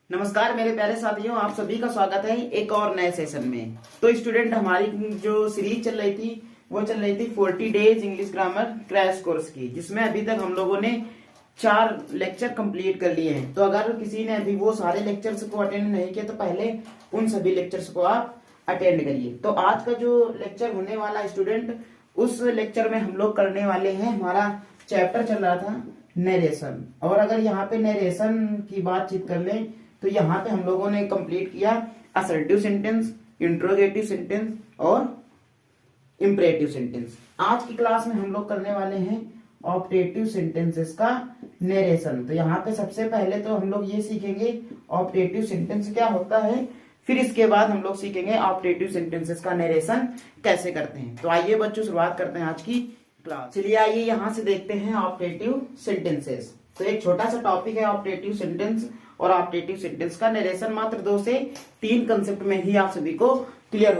नमस्कार मेरे प्यारे साथियों, आप सभी का स्वागत है एक और नए सेशन में। तो स्टूडेंट, हमारी जो सीरीज चल रही थी वो चल रही थी 40 days English grammar crash course की, जिसमें अभी तक हम लोगों ने 4 लेक्चर कंप्लीट कर लिए हैं। तो अगर किसी ने अभी वो सारे लेक्चर्स को अटेंड नहीं किया तो पहले उन सभी लेक्चर्स को आप अटेंड करिए। तो आज का जो लेक्चर होने वाला स्टूडेंट, उस लेक्चर में हम लोग करने वाले हैं, हमारा चैप्टर चल रहा था नरेशन। और अगर यहाँ पे नरेशन की बातचीत कर लें तो यहाँ पे हम लोगों ने कंप्लीट किया असर्टिव सेंटेंस, इंट्रोगेटिव सेंटेंस और इंपरेटिव सेंटेंस। आज की क्लास में हम लोग करने वाले हैं ऑप्टेटिव सेंटेंसेस का नरेशन। तो यहाँ पे सबसे पहले तो हम लोग ये सीखेंगे ऑप्टेटिव सेंटेंस क्या होता है, फिर इसके बाद हम लोग सीखेंगे ऑप्टेटिव सेंटेंसेस का नरेशन कैसे करते हैं। तो आइए बच्चों, शुरुआत करते हैं आज की क्लास। चलिए आइए यहाँ से देखते हैं ऑप्टेटिव सेंटेंसेस। तो एक छोटा सा टॉपिक है ऑप्टेटिव सेंटेंस, और ऑप्टेटिव सेंटेंस का नरेशन मात्र 2 से 3 कंसेप्ट में ही आप सभी को क्लियर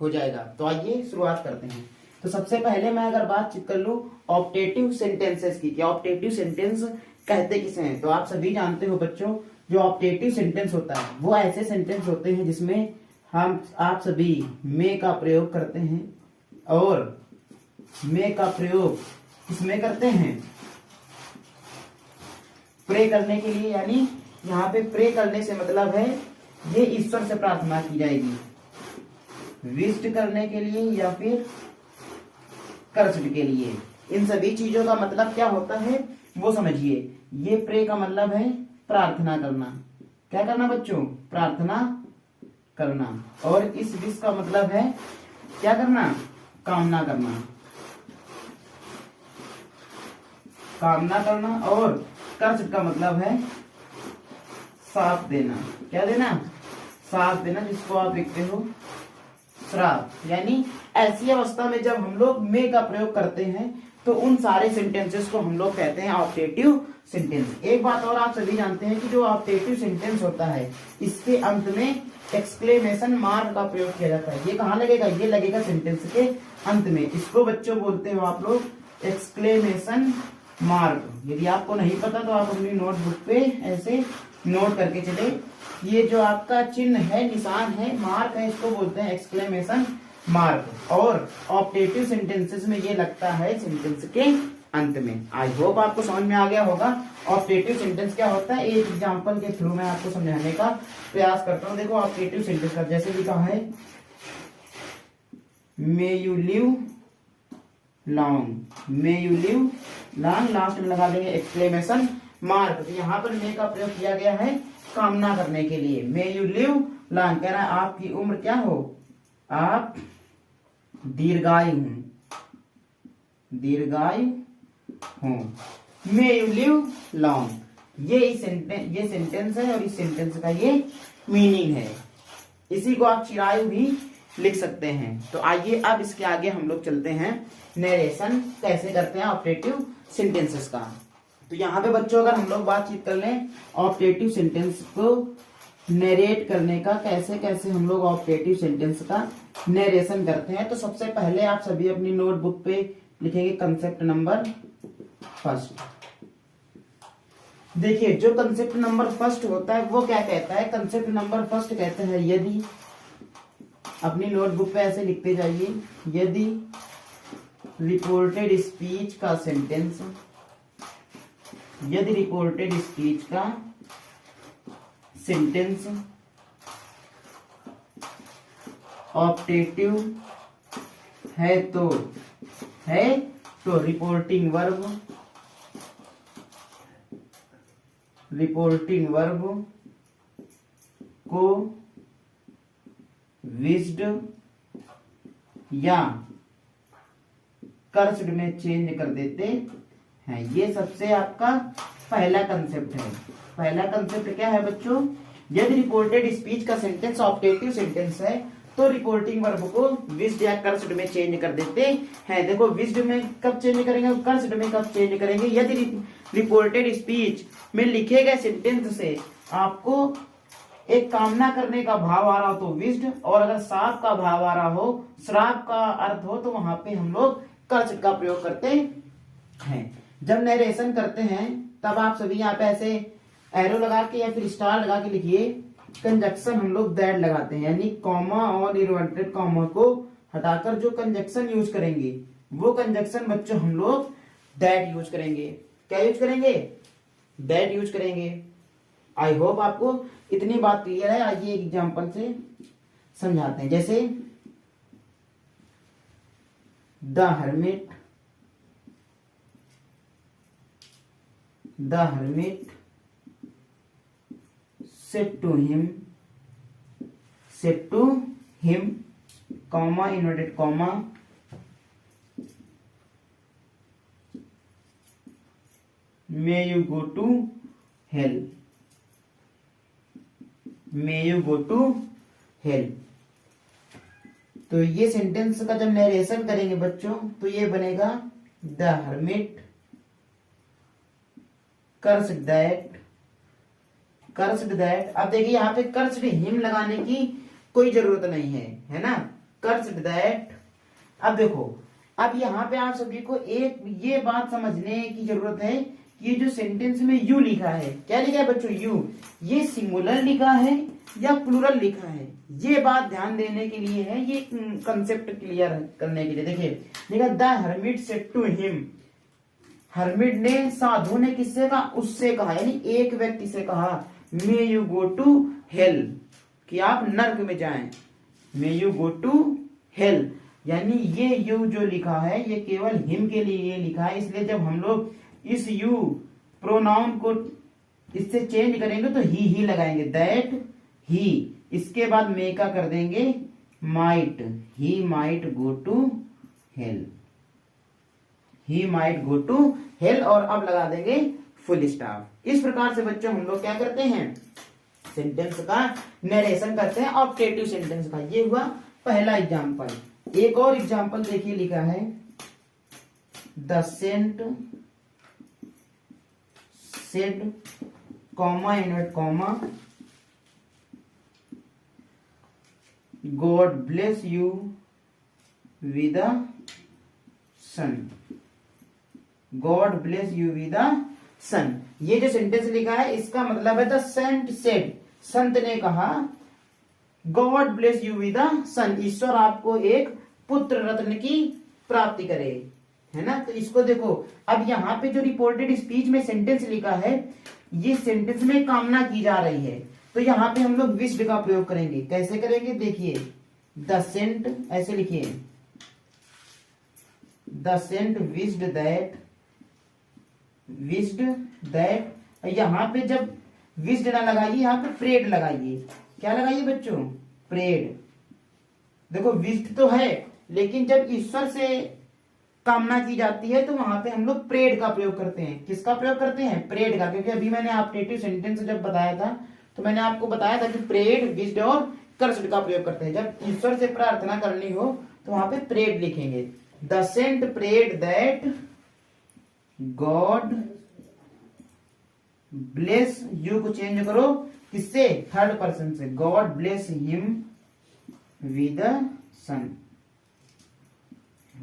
हो जाएगा। तो आइए शुरुआत करते हैं। तो सबसे पहले मैं अगर बातचीत कर लूं ऑप्टेटिव सेंटेंसेस की, ऑप्टेटिव सेंटेंस कहते किसे हैं, तो आप सभी जानते हो बच्चों, जो ऑप्टेटिव सेंटेंस होता है वो ऐसे सेंटेंस होते हैं जिसमें आप सभी मे का प्रयोग करते हैं। और मे का प्रयोग किसमें करते हैं? प्रे करने के लिए, यानी यहाँ पे प्रे करने से मतलब है ये ईश्वर से प्रार्थना की जाएगी, विष्ट करने के लिए या फिर कर्षड के लिए। इन सभी चीजों का मतलब क्या होता है वो समझिए। ये प्रे का मतलब है प्रार्थना करना। क्या करना बच्चों? प्रार्थना करना। और इस विश का मतलब है क्या करना? कामना करना, कामना करना। और कर्षड का मतलब है साथ देना। क्या देना? साथ देना, जिसको आप लिखते हो श्राप। यानी ऐसी अवस्था में जब हम लोग मे का प्रयोग करते हैं तो उन सारे सेंटेंसेस को हम लोग कहते हैं ऑप्टेटिव सेंटेंस। एक बात और आप सभी जानते हैं कि जो ऑप्टेटिव सेंटेंस होता है इसके अंत में एक्सक्लेमेशन मार्क का प्रयोग किया जाता है। ये कहाँ लगेगा? ये लगेगा सेंटेंस के अंत में। इसको बच्चों बोलते हो आप लोग एक्सक्लेमेशन मार्क। यदि आपको नहीं पता तो आप अपनी नोटबुक पे ऐसे नोट करके चले। ये जो आपका चिन्ह है, निशान है, मार्क है, इसको बोलते हैं एक्सक्लेमेशन मार्क। और ऑप्टेटिव सेंटेंसेस में ये लगता है सेंटेंस के अंत में। आई होप आपको समझ में आ गया होगा ऑप्टेटिव सेंटेंस क्या होता है। एक एग्जांपल के थ्रू मैं आपको समझाने का प्रयास करता हूँ। देखो ऑप्टेटिव सेंटेंस का जैसे लिखा है मे you live long, may you live long, last में लगा देंगे एक्सक्लेमेशन मार्क। तो यहाँ पर मे का प्रयोग किया गया है कामना करने के लिए। मे यू लिव लॉन्ग, कह रहा है आपकी उम्र क्या हो? आप दीर्घायु हूं, दीर्घायु हूं। मे यू लिव लॉन्ग, ये सेंटेंस है और इस सेंटेंस का ये मीनिंग है। इसी को आप चिरायु भी लिख सकते हैं। तो आइए अब इसके आगे हम लोग चलते हैं नरेशन कैसे करते हैं ऑप्टेटिव सेंटेंसेस का। तो यहाँ पे बच्चों अगर हम लोग बातचीत कर लें ऑप्टेटिव सेंटेंस को नरेट करने का, कैसे कैसे हम लोग ऑप्टेटिव सेंटेंस का नरेशन करते हैं, तो सबसे पहले आप सभी अपनी नोटबुक पे लिखेंगे कंसेप्ट नंबर फर्स्ट। देखिए जो कंसेप्ट नंबर फर्स्ट होता है वो क्या कहता है? कंसेप्ट नंबर फर्स्ट कहते हैं यदि, अपनी नोटबुक पे ऐसे लिखते जाइए, यदि रिपोर्टेड स्पीच का सेंटेंस, यदि रिपोर्टेड स्पीच का सेंटेंस ऑप्टेटिव है तो रिपोर्टिंग वर्ब को विज्ड या कर्स्ड में चेंज कर देते हैं। ये सबसे आपका पहला कंसेप्ट है। पहला कंसेप्ट क्या है बच्चों? यदि रिपोर्टेड स्पीच का सेंटेंस ऑप्टेटिव सेंटेंस है तो रिपोर्टिंग वर्ब को विज्ड या कर्स्ड में चेंज कर देते हैं। देखो विज्ड में कब चेंज करेंगे, कर्स्ड में कब चेंज करेंगे? यदि रिपोर्टेड स्पीच में लिखे गए सेंटेंस से आपको एक कामना करने का भाव आ रहा हो तो विज्ड, और अगर साप का भाव आ रहा हो, श्राप का अर्थ हो, तो वहां पे हम लोग कर्स्ड का प्रयोग करते हैं। जब नरेशन करते हैं तब आप सभी यहाँ पे ऐसे एरो लगा के या फिर स्टार लगा के लिखिए। कंजक्शन हम लोग दैट लगाते हैं, यानी कॉमा और इन्वर्टेड कॉमा को हटाकर जो कंजक्शन यूज करेंगे वो कंजक्शन बच्चों हम लोग दैट यूज करेंगे। क्या यूज करेंगे? दैट यूज करेंगे। आई होप आपको इतनी बात क्लियर है। आइए एक एग्जांपल से समझाते हैं। जैसे the hermit said to him, comma, inverted comma, may you go to hell, may you go to hell। तो ये सेंटेंस का जब नरेशन करेंगे बच्चों तो ये बनेगा द हर्मिट cursed that। अब देखिए यहाँ पे cursed him लगाने की कोई जरूरत नहीं है ना, cursed that। अब देखो, अब यहाँ पे आप सभी को एक ये बात समझने की जरूरत है कि ये जो सेंटेंस में यू लिखा है, क्या लिखा है बच्चों? यू, ये सिंगुलर लिखा है या प्लूरल लिखा है, ये बात ध्यान देने के लिए है, ये कंसेप्ट क्लियर करने के लिए। देखिए देखा, the hermit said to him, hermit ने, साधु ने किससे कहा? उससे कहा, यानी एक व्यक्ति से कहा, may you go to hell, कि आप नर्क में जाएं। May you go to hell, यानी ये यू जो लिखा है ये केवल हिम के लिए ये लिखा है, इसलिए जब हम लोग इस यू प्रोनाउन को इससे चेंज करेंगे तो ही लगाएंगे, दैट ही, इसके बाद मे का कर देंगे might, he might go to hell, he might go to hell, और अब लगा देंगे फुल स्टॉप। इस प्रकार से बच्चों हम लोग क्या करते हैं? सेंटेंस का नरेशन करते हैं, ऑब्जेक्टिव सेंटेंस का। ये हुआ पहला एग्जांपल। एक और एग्जांपल देखिए, लिखा है the saint said, comma, invert comma, God bless you with the son, God bless you with the son. ये जो सेंटेंस लिखा है इसका मतलब है द सेंट सेड, संत ने कहा, God bless you with the son, ईश्वर आपको एक पुत्र रत्न की प्राप्ति करे, है ना। तो इसको देखो, अब यहाँ पे जो रिपोर्टेड स्पीच में सेंटेंस लिखा है ये सेंटेंस में कामना की जा रही है, तो यहाँ पे हम लोग विश्ड का प्रयोग करेंगे। कैसे करेंगे? देखिए, द सेंट, ऐसे लिखिए, द सेंट विश्ड दैट, यहां पे जब विश्ड ना लगाइए, यहाँ पे प्रेड लगाइए। क्या लगाइए बच्चों? प्रेड। देखो विश्ड तो है, लेकिन जब ईश्वर से कामना की जाती है तो वहां पे हम लोग प्रेड का प्रयोग करते हैं। किसका प्रयोग करते हैं? प्रेड का। क्योंकि अभी मैंने ऑब्जेक्टिव सेंटेंस जब बताया था तो मैंने आपको बताया था कि प्रेड, विश्ड और कर्स्ड का प्रयोग करते हैं। जब ईश्वर से प्रार्थना करनी हो तो वहां पे प्रेड लिखेंगे। The saint prayed that God bless you को चेंज करो, किससे? थर्ड पर्सन से, God bless him with son,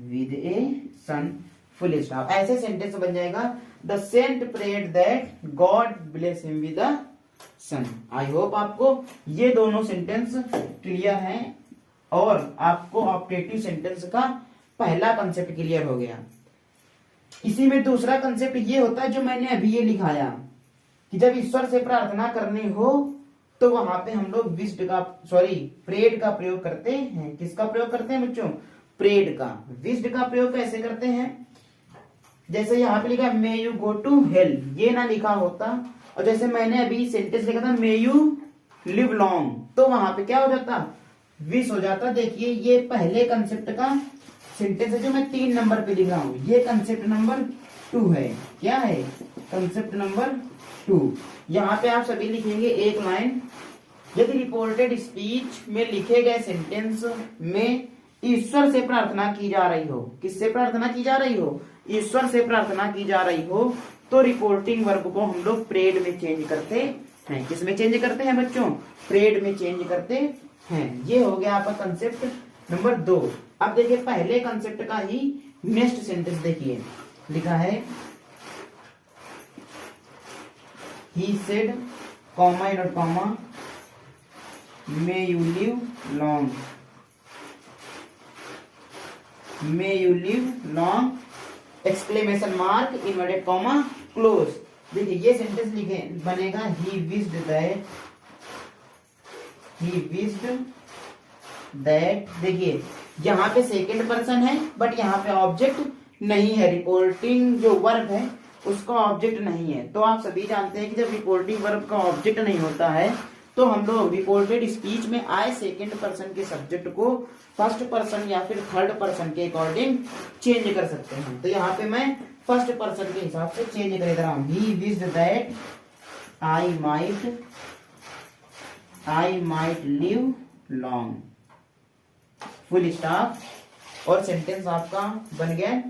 with a son, full stop. ऐसे सेंटेंस बन जाएगा, the saint prayed that God bless him with son. I hope आपको ये दोनों सेंटेंस क्लियर हैं और आपको ऑब्जेक्टिव सेंटेंस का पहला कंसेप्ट क्लियर हो गया। इसी में दूसरा कंसेप्ट ये होता है जो मैंने अभी ये लिखाया कि जब ईश्वर से प्रार्थना करनी हो तो वहां पे हम लोग प्रेड का प्रयोग करते हैं। किसका प्रयोग करते हैं बच्चों? प्रेड का। विश्ड का प्रयोग कैसे करते हैं? जैसे यहाँ पे लिखा may you go to hell, ये ना लिखा होता, और जैसे मैंने अभी सेंटेंस लिखा था मे यू लिव लॉन्ग, तो वहां पे क्या हो जाता? विश हो जाता। देखिए ये पहले कंसेप्ट का सेंटेंस है जो मैं 3 नंबर पे लिख रहा हूं, ये कंसेप्ट नंबर 2 है। क्या है? Concept number 2। यहाँ पे आप सभी लिखेंगे एक लाइन, यदि रिपोर्टेड स्पीच में लिखे गए सेंटेंस में ईश्वर से प्रार्थना की जा रही हो, किससे प्रार्थना की जा रही हो? ईश्वर से प्रार्थना की जा रही हो, तो रिपोर्टिंग वर्ब को हम लोग प्रेड में चेंज करते हैं। किस में चेंज करते हैं बच्चों? प्रेड में चेंज करते हैं। ये हो गया आपका कंसेप्ट नंबर 2। अब देखिए पहले कंसेप्ट का ही नेक्स्ट सेंटेंस देखिए, लिखा है ही सेड कॉमा इनोट comma may you live long, may you live long exclamation mark inverted comma close. देखिए ये सेंटेंस लिखे बनेगा he wished that, he wished that. देखिए यहाँ पे सेकंड पर्सन है बट यहाँ पे ऑब्जेक्ट नहीं है, रिपोर्टिंग जो वर्ब है उसका ऑब्जेक्ट नहीं है। तो आप सभी जानते हैं कि जब रिपोर्टिंग वर्ब का ऑब्जेक्ट नहीं होता है तो हम लोग रिपोर्टेड स्पीच में आए सेकंड पर्सन के सब्जेक्ट को फर्स्ट पर्सन या फिर थर्ड पर्सन के अकॉर्डिंग चेंज कर सकते हैं। तो यहाँ पे मैं फर्स्ट पर्सन के हिसाब से चेंज कर रहा हूं। ही wished that I might live long, full stop, और सेंटेंस आपका बन गया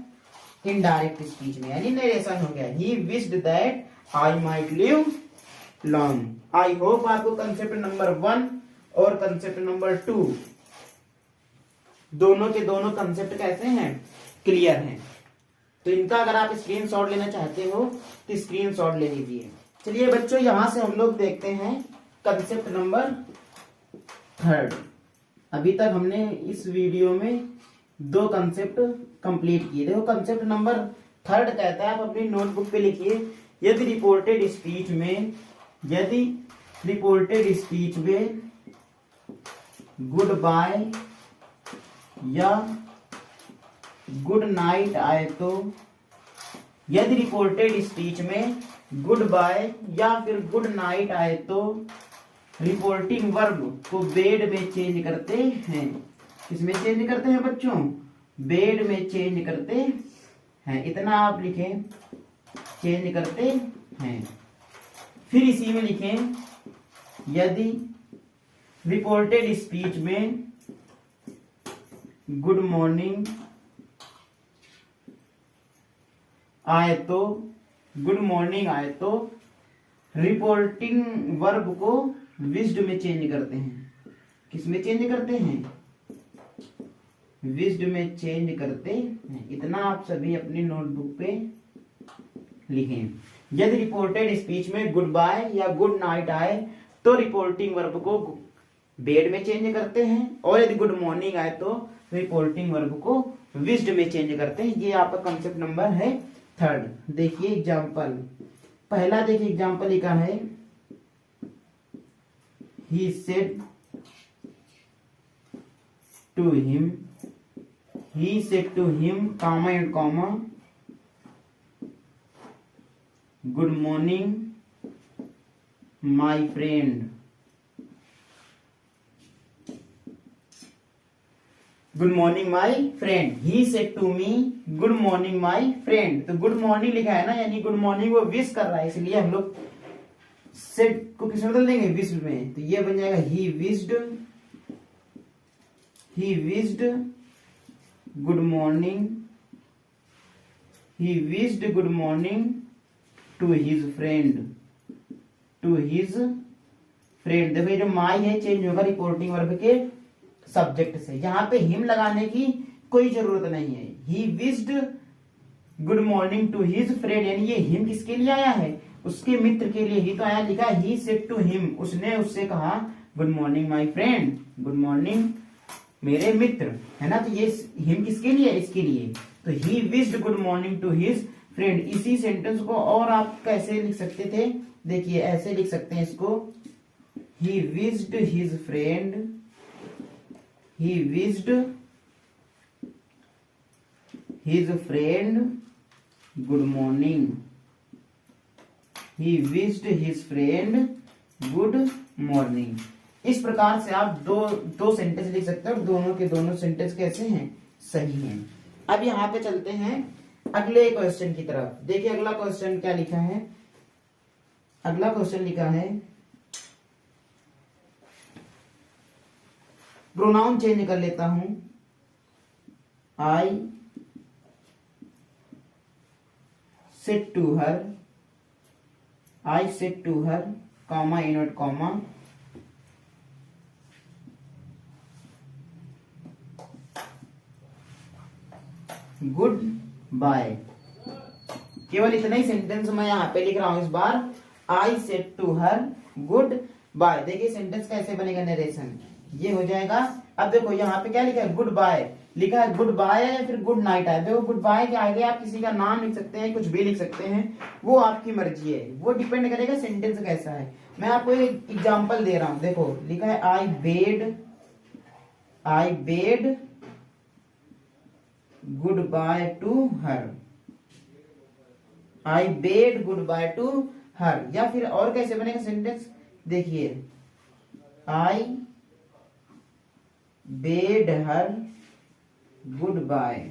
इनडायरेक्ट स्पीच में, यानी नरेशन हो गया। ही wished that I might live long. I hope आपको कंसेप्ट नंबर 1 और कंसेप्ट नंबर 2 दोनों के दोनों कंसेप्ट कैसे हैं, क्लियर हैं। तो इनका अगर आप स्क्रीनशॉट लेना चाहते हो तो स्क्रीनशॉट ले लीजिए। चलिए बच्चों यहां से हम लोग देखते हैं कंसेप्ट नंबर 3। अभी तक हमने इस वीडियो में 2 कंसेप्ट कंप्लीट किए। देखो कंसेप्ट नंबर 3 कहता है, आप अपनी नोटबुक पे लिखिए, यदि रिपोर्टेड स्पीच में गुड बाय या गुड नाइट आए तो, यदि रिपोर्टेड स्पीच में गुड बाय या फिर गुड नाइट आए तो रिपोर्टिंग वर्ब को बेड में चेंज करते हैं। किसमें चेंज करते हैं बच्चों, बेड में चेंज करते हैं। इतना आप लिखें, चेंज करते हैं। फिर इसी में लिखें, यदि रिपोर्टेड स्पीच में गुड मॉर्निंग आए तो, गुड मॉर्निंग आए तो रिपोर्टिंग वर्ब को विश्ड में चेंज करते हैं। किसमें चेंज करते हैं, विश्ड में चेंज करते हैं। इतना आप सभी अपनी नोटबुक पे लिखें। यदि रिपोर्टेड स्पीच में गुड बाय या गुड नाइट आए तो रिपोर्टिंग वर्ब को बेड में चेंज करते हैं, और यदि गुड मॉर्निंग आए तो रिपोर्टिंग वर्ब को विश्ड में चेंज करते हैं। ये आपका कंसेप्ट नंबर है 3। देखिए एग्जाम्पल, पहला देखिए एग्जाम्पल लिखा है, he said to him comma and comma good morning my friend. Good morning my friend, he said to me good morning my friend. तो गुड मॉर्निंग लिखा है ना, यानी गुड मॉर्निंग वो विश कर रहा है, इसलिए हम लोग सेड को किसमें बदल देंगे, विश में। तो ये बन जाएगा he wished good morning, he wished good morning to his friend, देखो ये जो माई है चेंज होगा रिपोर्टिंग वर्ब के सब्जेक्ट से। यहाँ पे हिम लगाने की कोई जरूरत नहीं है। He wished good morning to his friend, यानी ये हिम किसके लिए आया है, उसके मित्र के लिए ही तो आया। लिखा ही सेड टू हिम, उसने उससे कहा good morning my friend, good morning मेरे मित्र, है ना। तो ये हिम किसके लिए, इसके लिए। तो he wished good morning to his friend. इसी सेंटेंस को और आप कैसे लिख सकते थे, देखिए ऐसे लिख सकते हैं इसको, he wished his friend, he wished his friend good morning, he wished his friend good morning। इस प्रकार से आप दो सेंटेंस लिख सकते हैं और दोनों के दोनों सेंटेंस कैसे हैं, सही हैं। अब यहाँ पे चलते हैं अगले क्वेश्चन की तरफ। देखिए अगला क्वेश्चन क्या लिखा है, अगला क्वेश्चन लिखा है, प्रोनाउन चेंज कर लेता हूं, I said to her comma invert comma good bye. केवल इतना ही सेंटेंस मैं यहां पे लिख रहा हूं इस बार, I said to her goodbye. देखिए सेंटेंस कैसे बनेगा नरेशन, ये हो जाएगा। अब देखो यहाँ पे क्या लिखा है, गुड बाय लिखा है, गुड बाय है फिर गुड नाइट है। देखो गुड बाय के आगे आप किसी का नाम लिख सकते हैं, कुछ भी लिख सकते हैं, वो आपकी मर्जी है, वो डिपेंड करेगा सेंटेंस कैसा है। मैं आपको एक एग्जांपल दे रहा हूं, देखो लिखा है I bade goodbye to her, I bade goodbye to her. या फिर और कैसे बनेगा सेंटेंस, देखिए I bade her goodbye,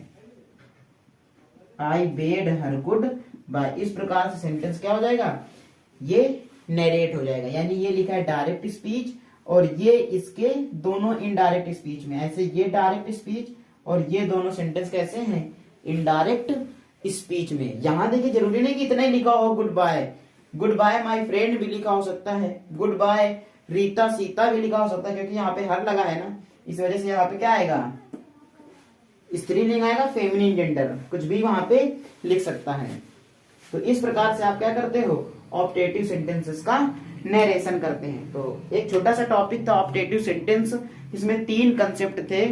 I bade her goodbye. इस प्रकार से सेंटेंस क्या हो जाएगा, ये नरेट हो जाएगा। यानी ये लिखा है डायरेक्ट स्पीच और ये इसके दोनों इनडायरेक्ट स्पीच में, ऐसे ये डायरेक्ट स्पीच और ये दोनों सेंटेंस कैसे हैं, इनडायरेक्ट स्पीच में। यहां देखिए जरूरी नहीं कि इतना ही लिखा हो good bye, good bye my friend भी लिखा हो सकता है, गुड बाय रीता सीता भी लिखा हो सकता है, क्योंकि यहाँ पे हर लगा है ना, इस वजह से यहाँ पे क्या आएगा, स्त्रीलिंग आएगा, फेमिनिन जेंडर, कुछ भी वहां पे लिख सकता है। तो इस प्रकार से आप क्या करते हो, ऑप्टेटिव सेंटेंसेस का नरेशन करते हैं। तो एक छोटा सा टॉपिक था ऑप्टेटिव सेंटेंस, इसमें 3 कंसेप्ट थे।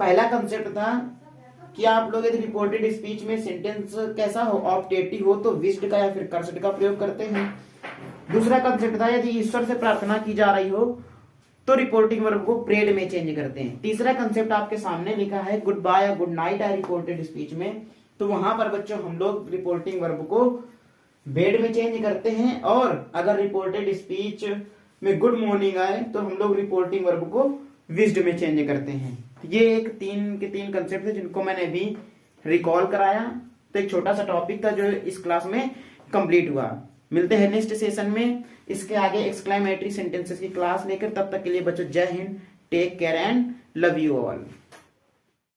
पहला कंसेप्ट था कि आप लोग यदि रिपोर्टेड स्पीच में सेंटेंस कैसा हो, ऑप्टेटिव हो, तो विज्ड का या फिर कर्सड का प्रयोग करते हैं। दूसरा कंसेप्ट था यदि ईश्वर से प्रार्थना की जा रही हो तो रिपोर्टिंग वर्ब को प्रेड में चेंज करते हैं। तीसरा कंसेप्ट आपके सामने लिखा है गुड बाय या गुड नाइट है रिपोर्टेड स्पीच में, तो वहां पर बच्चों हम लोग रिपोर्टिंग वर्ब को बेड में चेंज करते हैं, और अगर रिपोर्टेड स्पीच में गुड मॉर्निंग आए तो हम लोग रिपोर्टिंग वर्ब को विज्ड में चेंज करते हैं। ये एक 3 के 3 कंसेप्ट थे जिनको मैंने अभी रिकॉल कराया। तो एक छोटा सा टॉपिक था जो इस क्लास में कंप्लीट हुआ। मिलते हैं नेक्स्ट सेशन में, इसके आगे एक्सक्लेमेटरी सेंटेंसेस की क्लास लेकर। तब तक के लिए बच्चों जय Hind, take care and love you all.